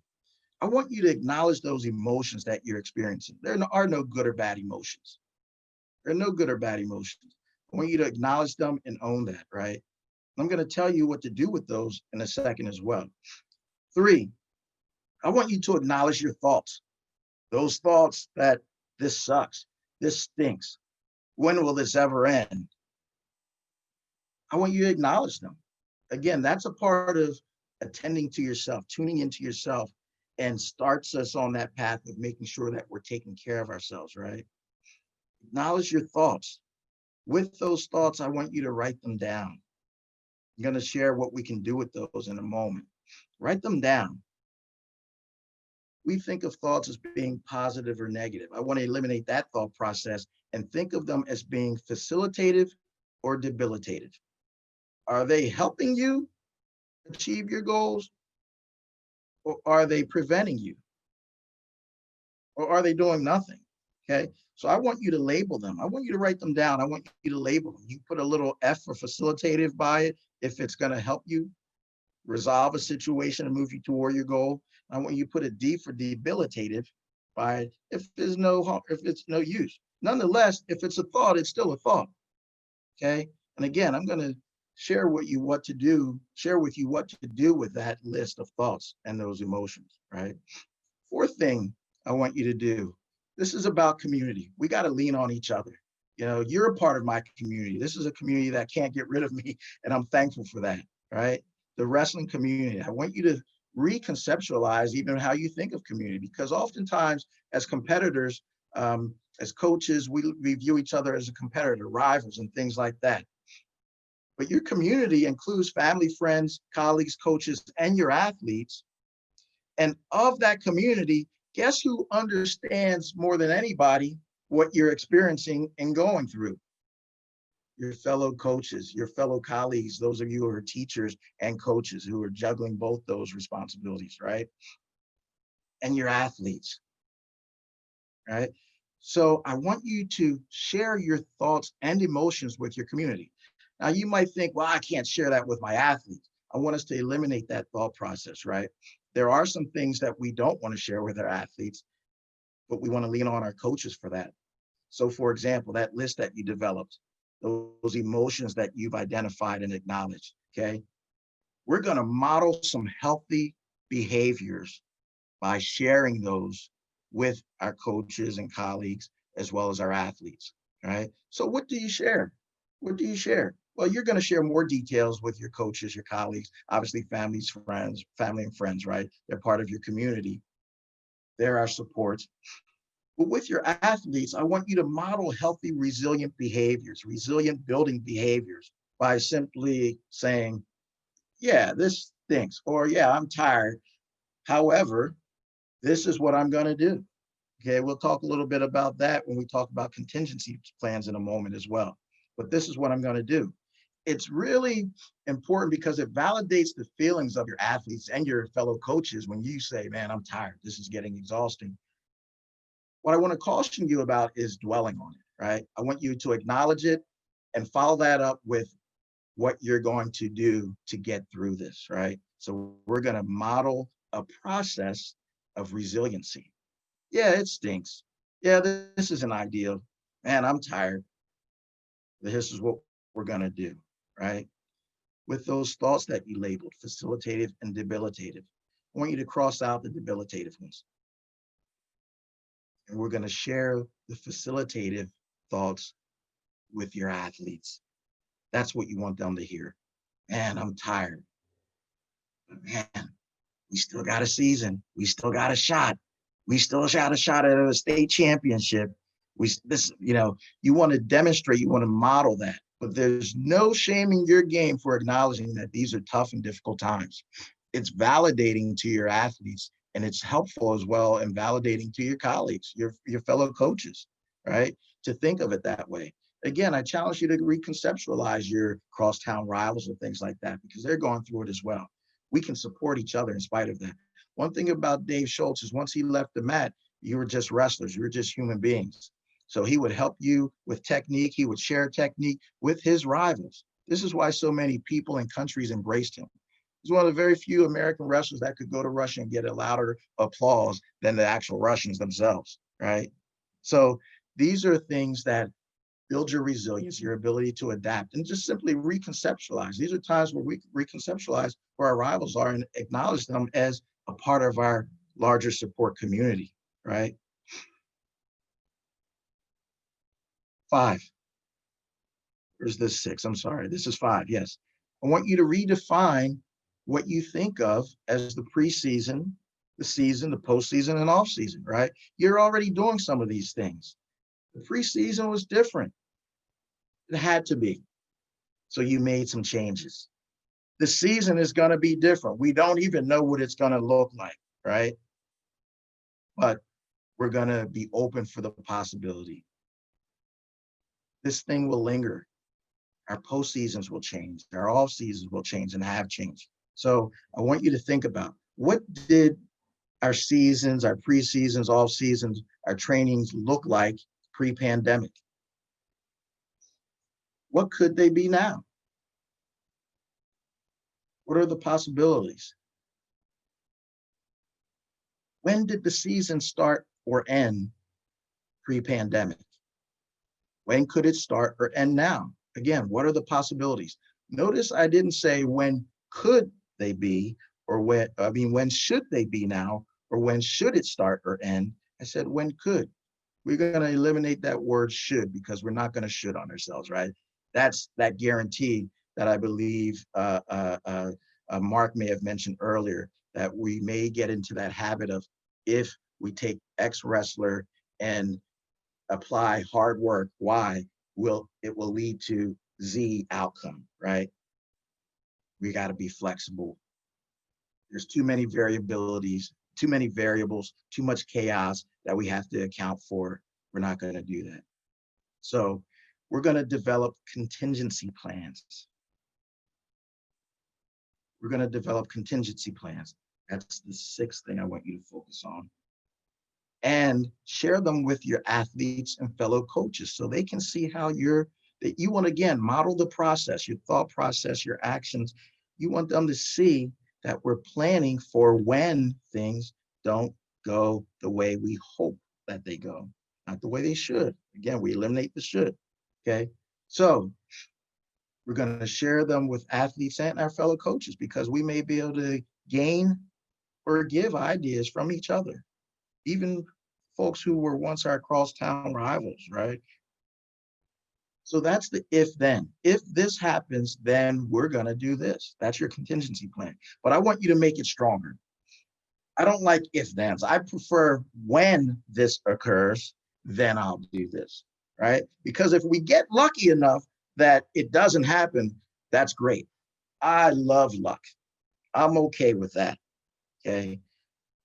C: I want you to acknowledge those emotions that you're experiencing. There are no good or bad emotions. There are no good or bad emotions. I want you to acknowledge them and own that, right? I'm going to tell you what to do with those in a second as well. 3, I want you to acknowledge your thoughts. Those thoughts that this sucks, this stinks. When will this ever end? I want you to acknowledge them. Again, that's a part of attending to yourself, tuning into yourself, and starts us on that path of making sure that we're taking care of ourselves, right? Acknowledge your thoughts. With those thoughts, I want you to write them down. I'm going to share what we can do with those in a moment. Write them down. We think of thoughts as being positive or negative. I want to eliminate that thought process and think of them as being facilitative or debilitative. Are they helping you achieve your goals, or are they preventing you? Or are they doing nothing? Okay. So I want you to label them. I want you to write them down. I want you to label them. You put a little F for facilitative by it if it's going to help you resolve a situation and move you toward your goal. I want you to put a D for debilitative by it if it's no use. Nonetheless, if it's a thought, it's still a thought. Okay. And again, I'm going to share with you what to do with that list of thoughts and those emotions, right? 4th thing I want you to do, this is about community. We got to lean on each other. You know, you're a part of my community. This is a community that can't get rid of me, and I'm thankful for that, right? The wrestling community. I want you to reconceptualize even how you think of community, because oftentimes as competitors, as coaches, we view each other as a competitor, rivals, and things like that. But your community includes family, friends, colleagues, coaches, and your athletes. And of that community, guess who understands more than anybody what you're experiencing and going through? Your fellow coaches, your fellow colleagues, those of you who are teachers and coaches who are juggling both those responsibilities, right? And your athletes, right? So I want you to share your thoughts and emotions with your community. Now you might think, well, I can't share that with my athletes. I want us to eliminate that thought process, right? There are some things that we don't want to share with our athletes, but we want to lean on our coaches for that. So for example, that list that you developed, those emotions that you've identified and acknowledged, okay? We're going to model some healthy behaviors by sharing those with our coaches and colleagues, as well as our athletes, right? So what do you share? What do you share? Well, you're going to share more details with your coaches, your colleagues, obviously families, friends, family and friends, right? They're part of your community. They're our support. But with your athletes, I want you to model healthy, resilient behaviors, resilient building behaviors by simply saying, yeah, this stinks, or yeah, I'm tired. However, this is what I'm going to do. Okay, we'll talk a little bit about that when we talk about contingency plans in a moment as well. But this is what I'm going to do. It's really important because it validates the feelings of your athletes and your fellow coaches when you say, man, I'm tired. This is getting exhausting. What I want to caution you about is dwelling on it, right? I want you to acknowledge it and follow that up with what you're going to do to get through this, right? So we're going to model a process of resiliency. Yeah, it stinks. Yeah, this isn't ideal. Man, I'm tired. This is what we're going to do, right? With those thoughts that you labeled, facilitative and debilitative, I want you to cross out the debilitative ones. And we're going to share the facilitative thoughts with your athletes. That's what you want them to hear. Man, I'm tired. But man, we still got a season. We still got a shot. We still got a shot at a state championship. You want to demonstrate, you want to model that. But there's no shame in your game for acknowledging that these are tough and difficult times. It's validating to your athletes, and it's helpful as well in validating to your colleagues, your fellow coaches, right? To think of it that way. Again, I challenge you to reconceptualize your crosstown rivals and things like that, because they're going through it as well. We can support each other in spite of that. One thing about Dave Schultz is once he left the mat, you were just wrestlers, you were just human beings. So he would help you with technique. He would share technique with his rivals. This is why so many people and countries embraced him. He's one of the very few American wrestlers that could go to Russia and get a louder applause than the actual Russians themselves, right? So these are things that build your resilience, your ability to adapt, and just simply reconceptualize. These are times where we reconceptualize where our rivals are and acknowledge them as a part of our larger support community, right? 5. Where's this 6? I'm sorry. This is 5. Yes. I want you to redefine what you think of as the preseason, the season, the postseason, and off season, right? You're already doing some of these things. The preseason was different. It had to be. So you made some changes. The season is going to be different. We don't even know what it's going to look like, right? But we're going to be open for the possibility. This thing will linger. Our postseasons will change. Our off seasons will change and have changed. So I want you to think about, what did our seasons, our preseasons, off seasons, our trainings look like pre-pandemic? What could they be now? What are the possibilities? When did the season start or end pre-pandemic? When could it start or end now? Again, what are the possibilities? Notice I didn't say when could they be, or when should they be now, or when should it start or end? I said when could. We're going to eliminate that word should, because we're not going to should on ourselves, right? That's that guarantee that I believe Mark may have mentioned earlier, that we may get into that habit of, if we take X wrestler and apply hard work, Y, it will lead to Z outcome, right? We got to be flexible. There's too many variabilities, too many variables, too much chaos that we have to account for. We're not going to do that. So we're going to develop contingency plans. We're going to develop contingency plans. That's the 6th thing I want you to focus on. And share them with your athletes and fellow coaches so they can see how that you want to, again, model the process, your thought process, your actions. You want them to see that we're planning for when things don't go the way we hope that they go, not the way they should. Again, we eliminate the should, okay? So we're going to share them with athletes and our fellow coaches, because we may be able to gain or give ideas from each other. Even folks who were once our crosstown rivals, right? So that's the if then. If this happens, then we're going to do this. That's your contingency plan. But I want you to make it stronger. I don't like if thens. I prefer when this occurs, then I'll do this, right? Because if we get lucky enough that it doesn't happen, that's great. I love luck. I'm okay with that, okay?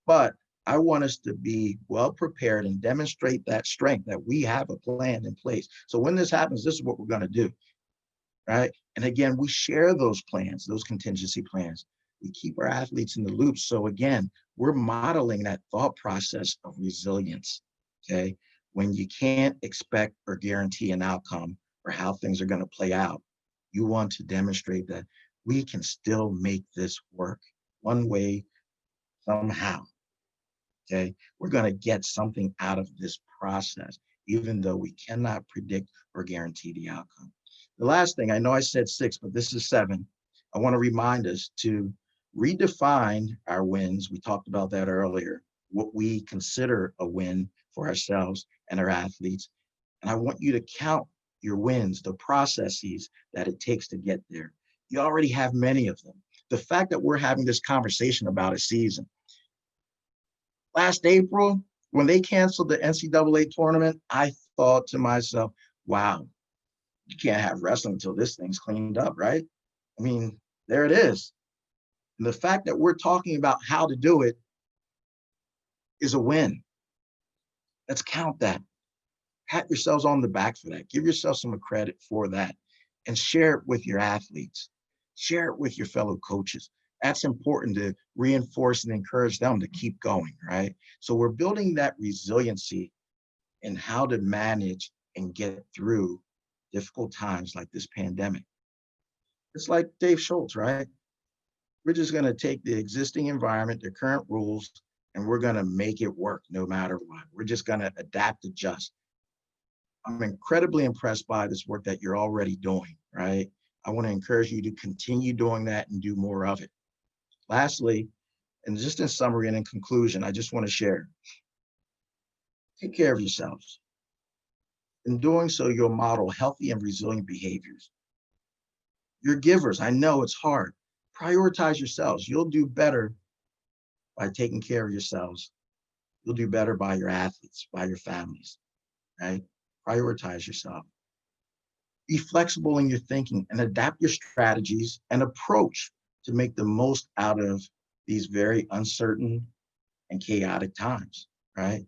C: But I want us to be well prepared and demonstrate that strength that we have a plan in place. So when this happens, this is what we're going to do, right? And again, we share those plans, those contingency plans. We keep our athletes in the loop. So again, we're modeling that thought process of resilience, okay? When you can't expect or guarantee an outcome or how things are going to play out, you want to demonstrate that we can still make this work one way, somehow, okay? We're going to get something out of this process, even though we cannot predict or guarantee the outcome. The last thing, I know I said 6, but this is 7. I want to remind us to redefine our wins. We talked about that earlier, what we consider a win for ourselves and our athletes. And I want you to count your wins, the processes that it takes to get there. You already have many of them. The fact that we're having this conversation about a season. Last April, when they canceled the NCAA tournament, I thought to myself, wow, you can't have wrestling until this thing's cleaned up, right? I mean, there it is. And the fact that we're talking about how to do it is a win. Let's count that. Pat yourselves on the back for that. Give yourself some credit for that and share it with your athletes. Share it with your fellow coaches. That's important to reinforce and encourage them to keep going, right? So we're building that resiliency in how to manage and get through difficult times like this pandemic. It's like Dave Schultz, right? We're just going to take the existing environment, the current rules, and we're going to make it work no matter what. We're just going to adapt, adjust. I'm incredibly impressed by this work that you're already doing, right? I want to encourage you to continue doing that and do more of it. Lastly, and just in summary and in conclusion, I just want to share, take care of yourselves. In doing so, you'll model healthy and resilient behaviors. You're givers. I know it's hard. Prioritize yourselves. You'll do better by taking care of yourselves. You'll do better by your athletes, by your families, right? Prioritize yourself. Be flexible in your thinking and adapt your strategies and approach to make the most out of these very uncertain and chaotic times, right?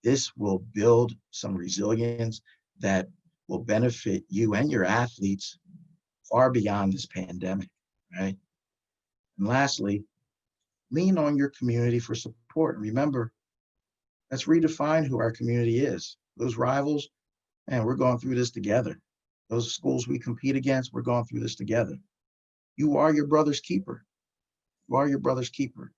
C: This will build some resilience that will benefit you and your athletes far beyond this pandemic, right? And lastly, lean on your community for support. And remember, let's redefine who our community is. Those rivals, man, we're going through this together. Those schools we compete against, we're going through this together. You are your brother's keeper. You are your brother's keeper.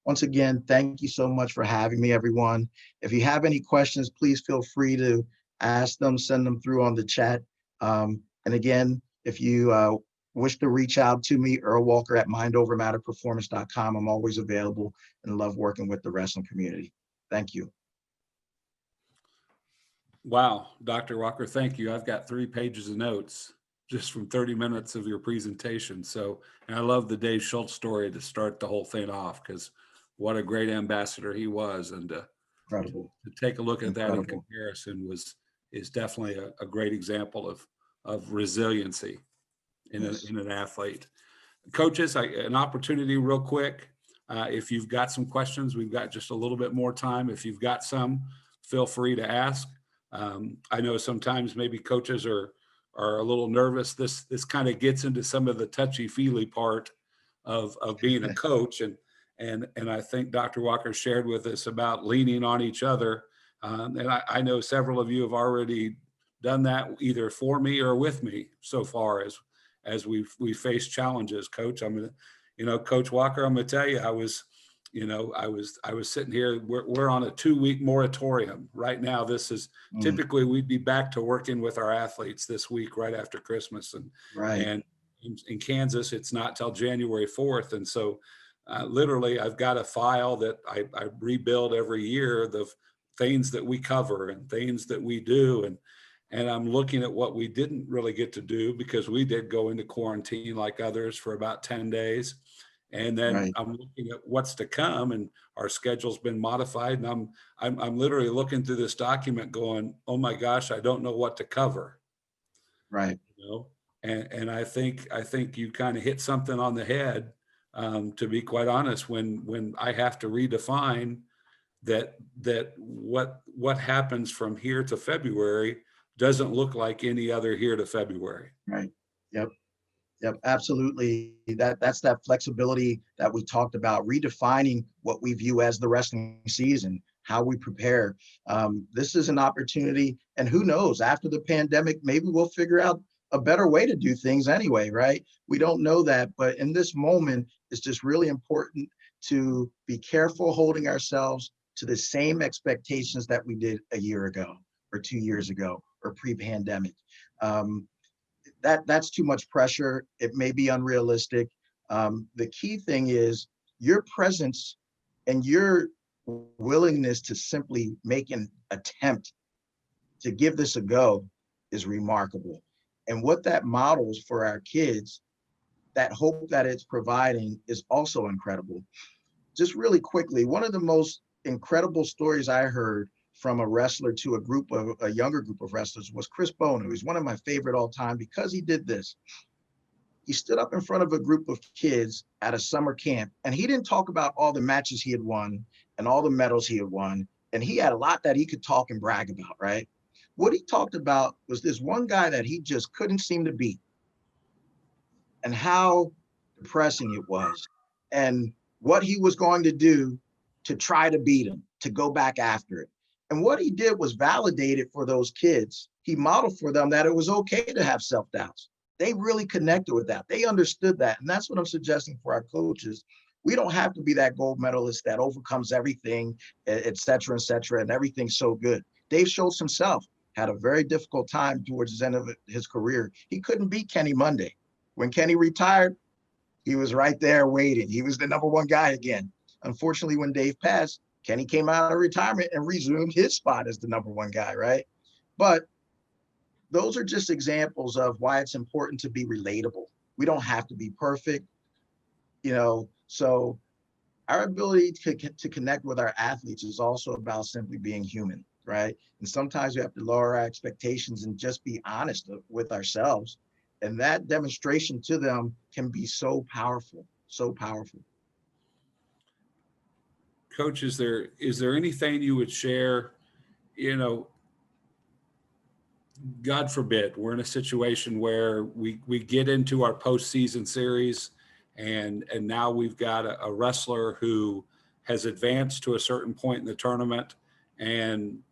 C: Once again, thank you so much for having me, everyone. If you have any questions, please feel free to ask them, send them through on the chat. And again, if you wish to reach out to me, Earl Walker at mindovermatterperformance.com. I'm always available and love working with the wrestling community. Thank you.
A: Wow, Dr. Walker, thank you. I've got 3 pages of notes just from 30 minutes of your presentation. So, and I love the Dave Schultz story to start the whole thing off, because what a great ambassador he was. And
C: Incredible.
A: to take a look at that in
C: Incredible.
A: comparison is definitely a great example of resiliency in,
C: Yes.
A: in an athlete. Coaches, an opportunity real quick. If you've got some questions, we've got just a little bit more time. If you've got some, feel free to ask. I know sometimes maybe coaches are a little nervous. This kind of gets into some of the touchy-feely part of being a coach. And I think Dr. Walker shared with us about leaning on each other. And I know several of you have already done that either for me or with me so far as we face challenges. Coach, Coach Walker, I'm gonna tell you, I was sitting here, we're on a 2-week moratorium right now. This is typically we'd be back to working with our athletes this week, right after Christmas. And in Kansas, it's not till January 4th. And so literally I've got a file that I rebuild every year, the things that we cover and things that we do. and I'm looking at what we didn't really get to do because we did go into quarantine like others for about 10 days. And then
C: Right.
A: I'm looking at what's to come, and our schedule's been modified. And I'm literally looking through this document going, oh my gosh, I don't know what to cover.
C: Right.
A: You know, and I think you kind of hit something on the head. To be quite honest, when I have to redefine that what happens from here to February doesn't look like any other here to February.
C: Right. Yep. Yep. Absolutely. That's that flexibility that we talked about, redefining what we view as the wrestling season, how we prepare. This is an opportunity, and who knows, after the pandemic, maybe we'll figure out a better way to do things anyway, right? We don't know that, but in this moment, it's just really important to be careful holding ourselves to the same expectations that we did a year ago or 2 years ago or pre-pandemic. That's too much pressure. It may be unrealistic. The key thing is your presence and your willingness to simply make an attempt to give this a go is remarkable. And what that models for our kids, that hope that it's providing, is also incredible. Just really quickly, one of the most incredible stories I heard from a wrestler to a younger group of wrestlers was Chris Bono. He's one of my favorite all time because he did this. He stood up in front of a group of kids at a summer camp, and he didn't talk about all the matches he had won and all the medals he had won. And he had a lot that he could talk and brag about, right? What he talked about was this one guy that he just couldn't seem to beat, and how depressing it was, and what he was going to do to try to beat him, to go back after it. And what he did was validate it for those kids. He modeled for them that it was okay to have self-doubts. They really connected with that. They understood that. And that's what I'm suggesting for our coaches. We don't have to be that gold medalist that overcomes everything, et cetera, and everything's so good. Dave Schultz himself had a very difficult time towards the end of his career. He couldn't beat Kenny Monday. When Kenny retired, he was right there waiting. He was the number one guy again. Unfortunately, when Dave passed, Kenny came out of retirement and resumed his spot as the number one guy, right? But those are just examples of why it's important to be relatable. We don't have to be perfect, so our ability to connect with our athletes is also about simply being human, right? And sometimes we have to lower our expectations and just be honest with ourselves. And that demonstration to them can be so powerful, so powerful.
A: Coach, is there anything you would share? God forbid we're in a situation where we get into our postseason series, and now we've got a wrestler who has advanced to a certain point in the tournament, and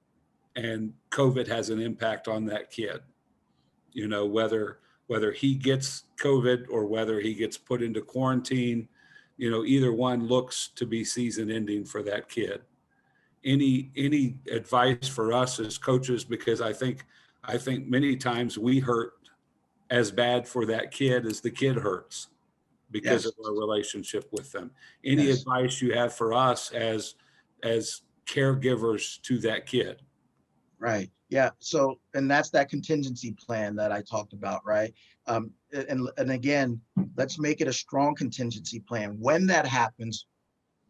A: COVID has an impact on that kid. Whether he gets COVID or whether he gets put into quarantine, either one looks to be season ending for that kid. Any advice for us as coaches? Because I think many times we hurt as bad for that kid as the kid hurts because of our relationship with them. Any advice you have for us as caregivers to that kid?
C: Right. Yeah. So, and that's that contingency plan that I talked about, right? And again, let's make it a strong contingency plan. When that happens,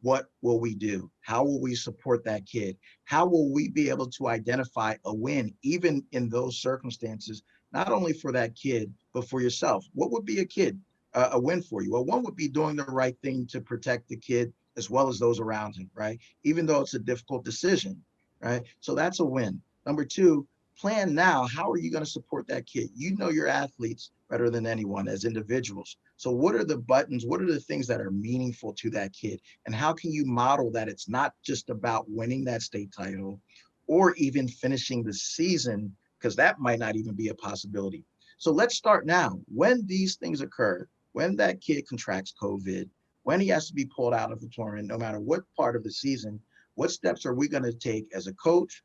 C: what will we do? How will we support that kid? How will we be able to identify a win, even in those circumstances, not only for that kid, but for yourself? What would be a win for you? Well, one would be doing the right thing to protect the kid as well as those around him, right? Even though it's a difficult decision, right? So that's a win. Number two, plan now. How are you going to support that kid? You know your athletes better than anyone as individuals. So what are the buttons? What are the things that are meaningful to that kid? And how can you model that it's not just about winning that state title or even finishing the season, because that might not even be a possibility. So let's start now. When these things occur, when that kid contracts COVID, when he has to be pulled out of the tournament, no matter what part of the season, what steps are we going to take as a coach,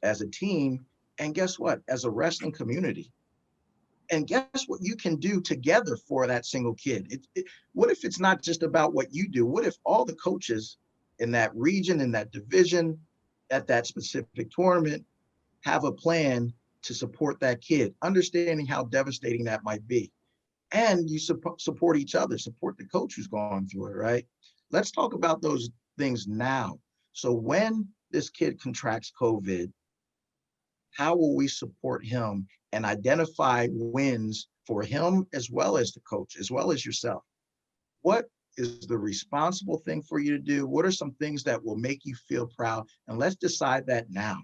C: as a team, and guess what, as a wrestling community? And guess what you can do together for that single kid? What if it's not just about what you do? What if all the coaches in that region, in that division, at that specific tournament have a plan to support that kid, understanding how devastating that might be. And you support each other, support the coach who's going through it, right? Let's talk about those things now. So when this kid contracts COVID, how will we support him and identify wins for him as well as the coach, as well as yourself? What is the responsible thing for you to do? What are some things that will make you feel proud? And let's decide that now.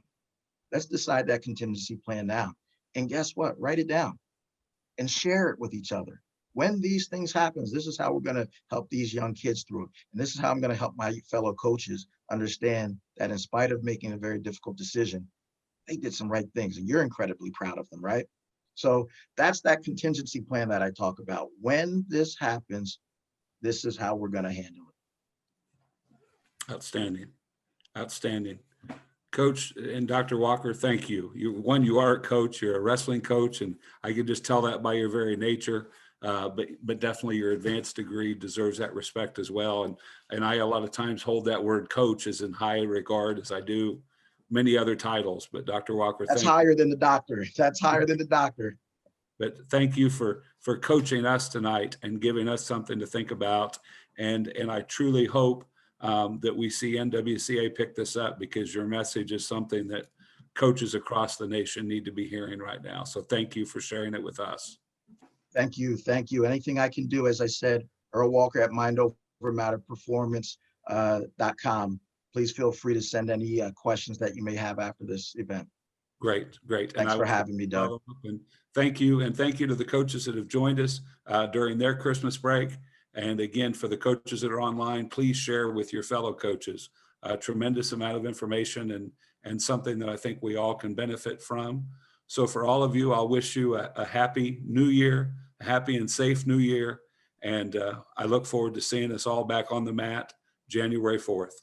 C: Let's decide that contingency plan now. And guess what? Write it down and share it with each other. When these things happen, this is how we're going to help these young kids through it. And this is how I'm going to help my fellow coaches understand that in spite of making a very difficult decision, they did some right things and you're incredibly proud of them, right? So that's that contingency plan that I talk about. When this happens, this is how we're going to handle it.
A: Outstanding. Outstanding. Coach and Dr. Walker, thank you. You are a coach, you're a wrestling coach, and I can just tell that by your very nature. But definitely your advanced degree deserves that respect as well. And I a lot of times hold that word coach as in high regard as I do many other titles. But Dr. Walker,
C: that's higher than the doctor. That's higher than the doctor.
A: But thank you for coaching us tonight and giving us something to think about. And I truly hope that we see NWCA pick this up, because your message is something that coaches across the nation need to be hearing right now. So thank you for sharing it with us.
C: Thank you. Thank you. Anything I can do, as I said, Earl Walker at mindovermatterperformance.com. Please feel free to send any questions that you may have after this event.
A: Great.
C: Thanks for having me, Doug.
A: And thank you. And thank you to the coaches that have joined us during their Christmas break. And again, for the coaches that are online, please share with your fellow coaches. A tremendous amount of information and something that I think we all can benefit from. So for all of you, I'll wish you a happy new year, a happy and safe new year. And I look forward to seeing us all back on the mat January 4th.